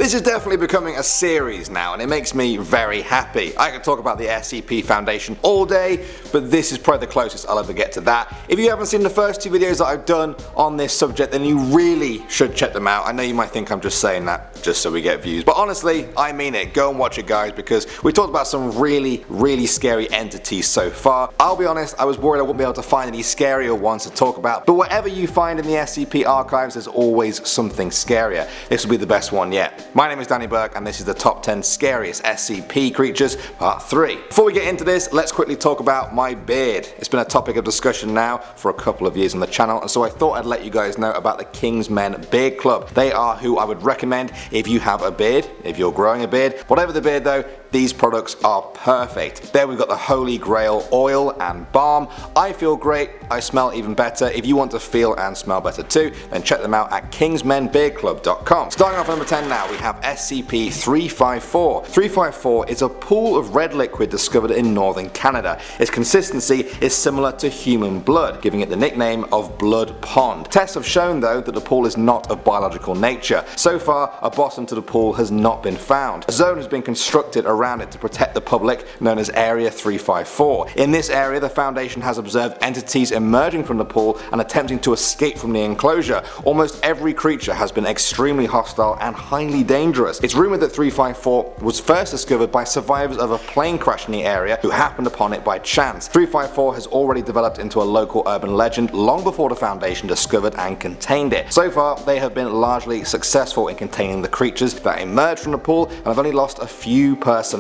This is definitely becoming a series now, and it makes me very happy. I could talk about the SCP Foundation all day, but this is probably the closest I'll ever get to that. If you haven't seen the first two videos that I've done on this subject, then you really should check them out. I know you might think I'm just saying that just so we get views, but honestly, I mean it. Go and watch it, guys, because we talked about some really scary entities so far. I'll be honest, I was worried I wouldn't be able to find any scarier ones to talk about, but whatever you find in the SCP archives, there's always something scarier. This will be the best one yet. My name is Danny Burke, and this is the top 10 scariest SCP creatures, part 3. Before we get into this, let's quickly talk about my beard. It's been a topic of discussion now for a couple of years on the channel, and so I thought I'd let you guys know about the King's Men Beard Club. They are who I would recommend if you have a beard, if you're growing a beard. Whatever the beard though, these products are perfect. There we've got the Holy Grail oil and balm. I feel great, I smell even better. If you want to feel and smell better too, then check them out at kingsmenbeardclub.com. Starting off at number 10 now, we have SCP-354. 354 is a pool of red liquid discovered in northern Canada. Its consistency is similar to human blood, giving it the nickname of Blood Pond. Tests have shown though that the pool is not of biological nature. So far, a bottom to the pool has not been found. A zone has been constructed around it to protect the public, known as Area 354. In this area, the Foundation has observed entities emerging from the pool and attempting to escape from the enclosure. Almost every creature has been extremely hostile and highly dangerous. It's rumored that 354 was first discovered by survivors of a plane crash in the area who happened upon it by chance. 354 has already developed into a local urban legend long before the Foundation discovered and contained it. So far, they have been largely successful in containing the creatures that emerged from the pool and have only lost a few personnel.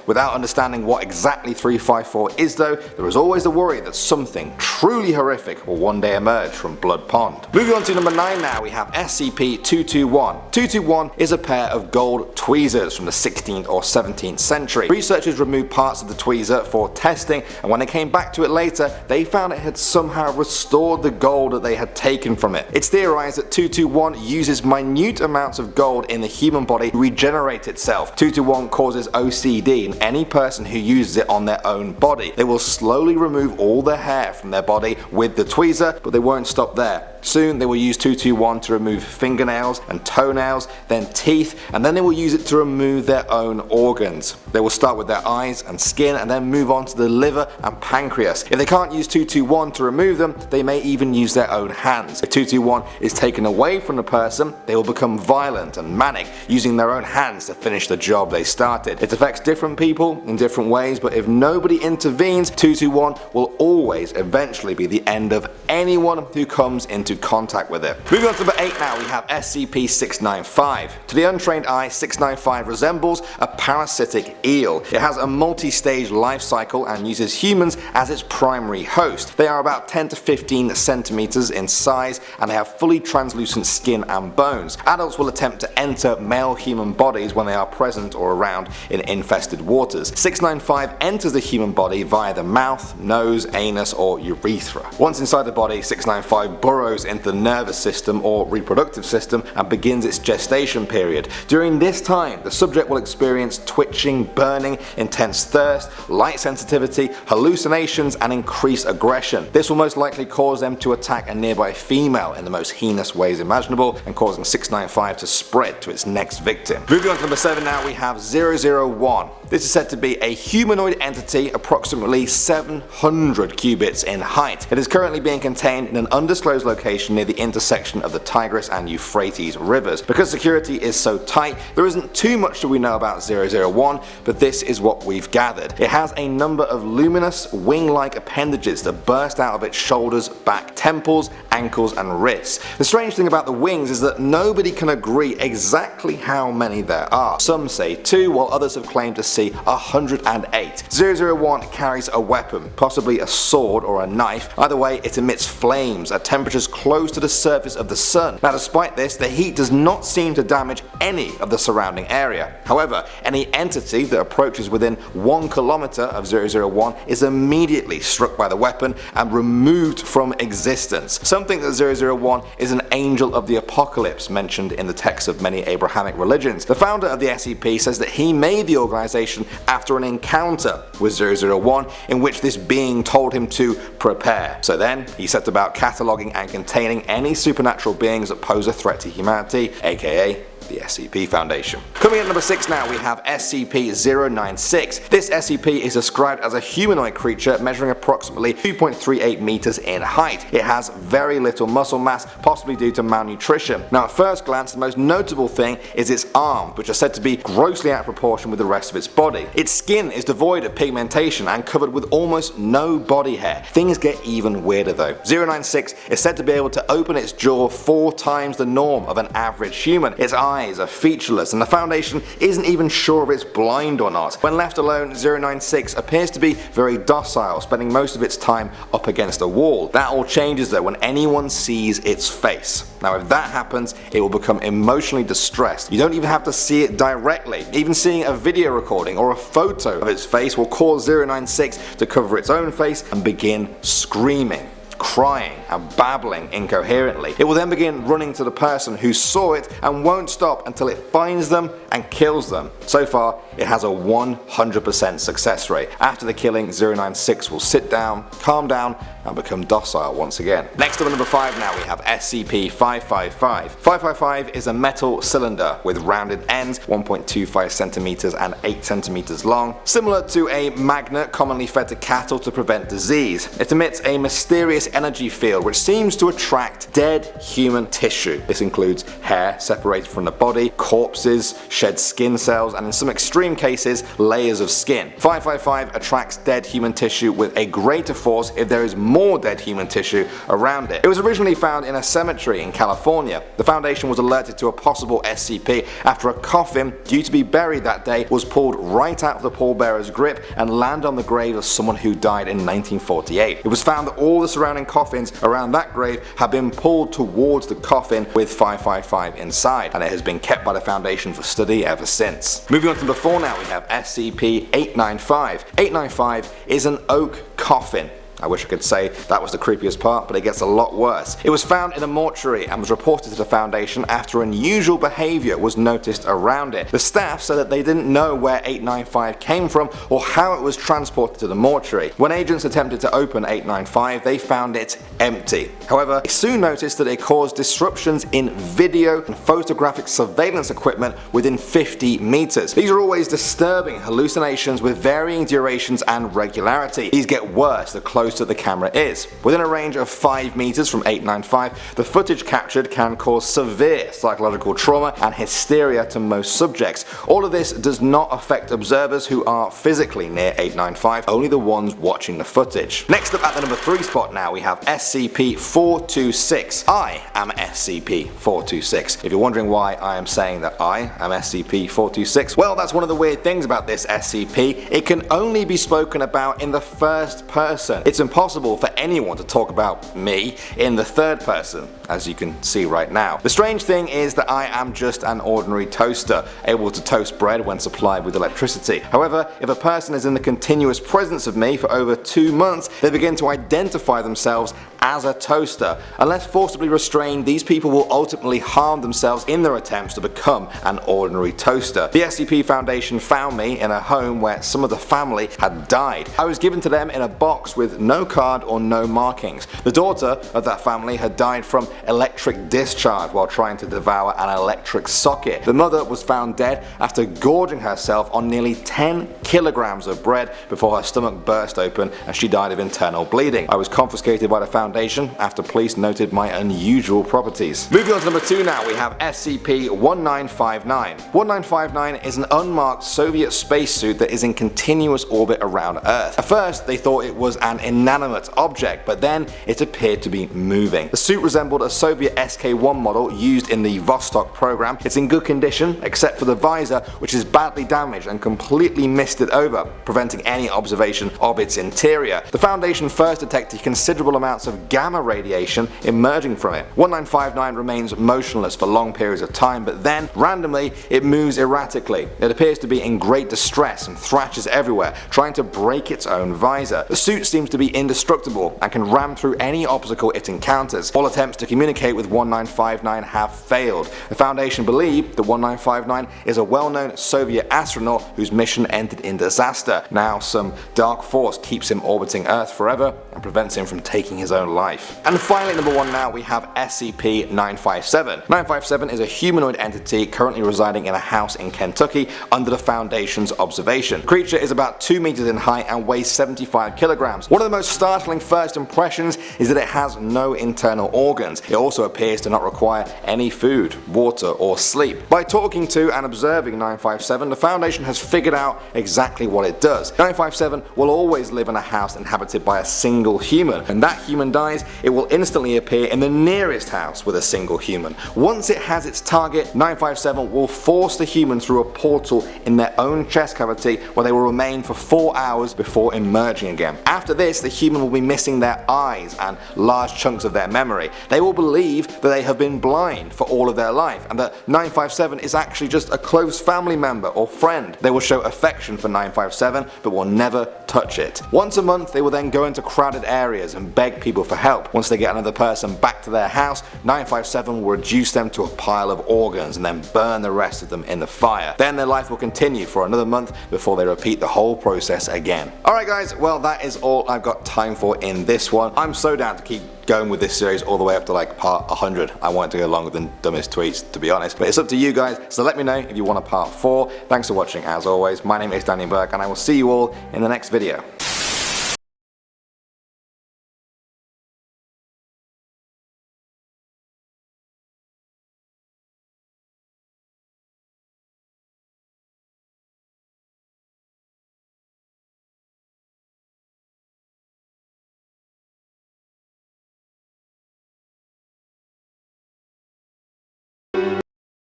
Without understanding what exactly 354 is though, there is always the worry that something truly horrific will one day emerge from Blood Pond. Moving on to number 9 now, we have SCP-221. 221 is a pair of gold tweezers from the 16th or 17th century. Researchers removed parts of the tweezer for testing, and when they came back to it later, they found it had somehow restored the gold that they had taken from it. It's theorized that 221 uses minute amounts of gold in the human body to regenerate itself. 221 causes OCD in any person who uses it on their own body. They will slowly remove all the hair from their body with the tweezer, but they won't stop there. Soon they will use 221 to remove fingernails and toenails, then teeth, and then they will use it to remove their own organs. They will start with their eyes and skin and then move on to the liver and pancreas. If they can't use 221 to remove them, they may even use their own hands. If 221 is taken away from the person, they will become violent and manic, using their own hands to finish the job they started. It affects different people in different ways, but if nobody intervenes, 221 will always eventually be the end of anyone who comes into contact with it. Moving on to number 8 now, we have SCP-695. To the untrained eye, 695 resembles a parasitic eel. It has a multi-stage life cycle and uses humans as its primary host. They are about 10 to 15 centimeters in size, and they have fully translucent skin and bones. Adults will attempt to enter male human bodies when they are present or around in infested waters. 695 enters the human body via the mouth, nose, anus, or urethra. Once inside the body, 695 burrows into the nervous system or reproductive system and begins its gestation period. During this time, the subject will experience twitching, burning, intense thirst, light sensitivity, hallucinations, and increased aggression. This will most likely cause them to attack a nearby female in the most heinous ways imaginable, and causing 695 to spread to its next victim. Moving on to number 7 now, we have 001. This is said to be a humanoid entity approximately 700 cubits in height. It is currently being contained in an undisclosed location near the intersection of the Tigris and Euphrates rivers. Because security is so tight, there isn't too much that we know about 001, but this is what we've gathered. It has a number of luminous wing-like appendages that burst out of its shoulders, back, temples, ankles, and wrists. The strange thing about the wings is that nobody can agree exactly how many there are. Some say 2, while others have claimed to see 108. 001 carries a weapon, possibly a sword or a knife. Either way, it emits flames at temperatures close to the surface of the sun. Now despite this, the heat does not seem to damage any of the surrounding area. However, any entity that approaches within 1 kilometer of 001 is immediately struck by the weapon and removed from existence. Some think that 001 is an angel of the apocalypse mentioned in the texts of many Abrahamic religions. The founder of the SCP says that he made the organization after an encounter with 001 in which this being told him to prepare. So then he set about cataloging and containing any supernatural beings that pose a threat to humanity, aka the SCP Foundation. Coming at number 6 now, we have SCP-096. This SCP is described as a humanoid creature measuring approximately 2.38 meters in height. It has very little muscle mass, possibly due to malnutrition. Now at first glance, the most notable thing is its arms, which are said to be grossly out of proportion with the rest of its body. Its skin is devoid of pigmentation and covered with almost no body hair. Things get even weirder though. 096 is said to be able to open its jaw 4 times the norm of an average human. Its eyes are featureless and the Foundation isn't even sure if it's blind or not. When left alone, 096 appears to be very docile, spending most of its time up against a wall. That all changes though when anyone sees its face. Now if that happens, it will become emotionally distressed. You don't even have to see it directly. Even seeing a video recording or a photo of its face will cause 096 to cover its own face and begin screaming, crying and babbling incoherently. It will then begin running to the person who saw it and won't stop until it finds them and kills them. So far, it has a 100% success rate. After the killing, 096 will sit down, calm down, and become docile once again. Next up at number 5 now, we have SCP-555. 555 is a metal cylinder with rounded ends, 1.25 centimeters and 8 centimeters long, similar to a magnet commonly fed to cattle to prevent disease. It emits a mysterious energy field which seems to attract dead human tissue. This includes hair separated from the body, corpses, shed skin cells, and in some extreme cases, layers of skin. 555 attracts dead human tissue with a greater force if there is more dead human tissue around it. It was originally found in a cemetery in California. The Foundation was alerted to a possible SCP after a coffin due to be buried that day was pulled right out of the pallbearer's grip and landed on the grave of someone who died in 1948. It was found that all the surrounding coffins around that grave had been pulled towards the coffin with 555 inside, and it has been kept by the Foundation for study ever since. Moving on to number 4 now, we have SCP-895. 895 is an oak coffin. I wish I could say that was the creepiest part, but it gets a lot worse. It was found in a mortuary and was reported to the Foundation after unusual behaviour was noticed around it. The staff said that they didn't know where 895 came from or how it was transported to the mortuary. When agents attempted to open 895, they found it empty. However, they soon noticed that it caused disruptions in video and photographic surveillance equipment within 50 meters. These are always disturbing hallucinations with varying durations and regularity. These get worse the closer the camera is. Within a range of 5 meters from 895, the footage captured can cause severe psychological trauma and hysteria to most subjects. All of this does not affect observers who are physically near 895, only the ones watching the footage. Next up at the number 3 spot now, we have SCP-426. I am SCP-426. If you're wondering why I am saying that I am SCP-426, well, that's one of the weird things about this SCP. It can only be spoken about in the first person. It's impossible for anyone to talk about me in the third person, as you can see right now. The strange thing is that I am just an ordinary toaster, able to toast bread when supplied with electricity. However, if a person is in the continuous presence of me for over 2 months, they begin to identify themselves as a toaster. Unless forcibly restrained, these people will ultimately harm themselves in their attempts to become an ordinary toaster. The SCP Foundation found me in a home where some of the family had died. I was given to them in a box with no card or no markings. The daughter of that family had died from electric discharge while trying to devour an electric socket. The mother was found dead after gorging herself on nearly 10 kilograms of bread before her stomach burst open and she died of internal bleeding. I was confiscated by the Foundation after police noted my unusual properties. Moving on to number 2 now, we have SCP-1959. 1959 is an unmarked Soviet spacesuit that is in continuous orbit around Earth. At first they thought it was an inanimate object, but then it appeared to be moving. The suit resembled a Soviet SK-1 model used in the Vostok program. It's in good condition except for the visor, which is badly damaged and completely misted over, preventing any observation of its interior. The Foundation first detected considerable amounts of gamma radiation emerging from it. 1959 remains motionless for long periods of time, but then randomly it moves erratically. It appears to be in great distress and thrashes everywhere, trying to break its own visor. The suit seems to be be indestructible and can ram through any obstacle it encounters. All attempts to communicate with 1959 have failed. The Foundation believe that 1959 is a well-known Soviet astronaut whose mission ended in disaster. Now some dark force keeps him orbiting Earth forever and prevents him from taking his own life. And finally, number 1 now, we have SCP-957. 957 is a humanoid entity currently residing in a house in Kentucky under the Foundation's observation. The creature is about 2 meters in height and weighs 75 kilograms. One of the most startling first impressions is that it has no internal organs. It also appears to not require any food, water, or sleep. By talking to and observing 957, the Foundation has figured out exactly what it does. 957 will always live in a house inhabited by a single human. When that human dies, it will instantly appear in the nearest house with a single human. Once it has its target, 957 will force the human through a portal in their own chest cavity where they will remain for 4 hours before emerging again. After this, the human will be missing their eyes and large chunks of their memory. They will believe that they have been blind for all of their life and that 957 is actually just a close family member or friend. They will show affection for 957 but will never touch it. Once a month, they will then go into crowded areas and beg people for help. Once they get another person back to their house, 957 will reduce them to a pile of organs and then burn the rest of them in the fire. Then their life will continue for another month before they repeat the whole process again. Alright guys, well that is all I've got time for in this one. I'm so down to keep going with this series all the way up to like part 100. I wanted to go longer than Dumbest Tweets, to be honest, but it's up to you guys, so let me know if you want a part 4. Thanks for watching as always. My name is Daniel Burke and I will see you all in the next video.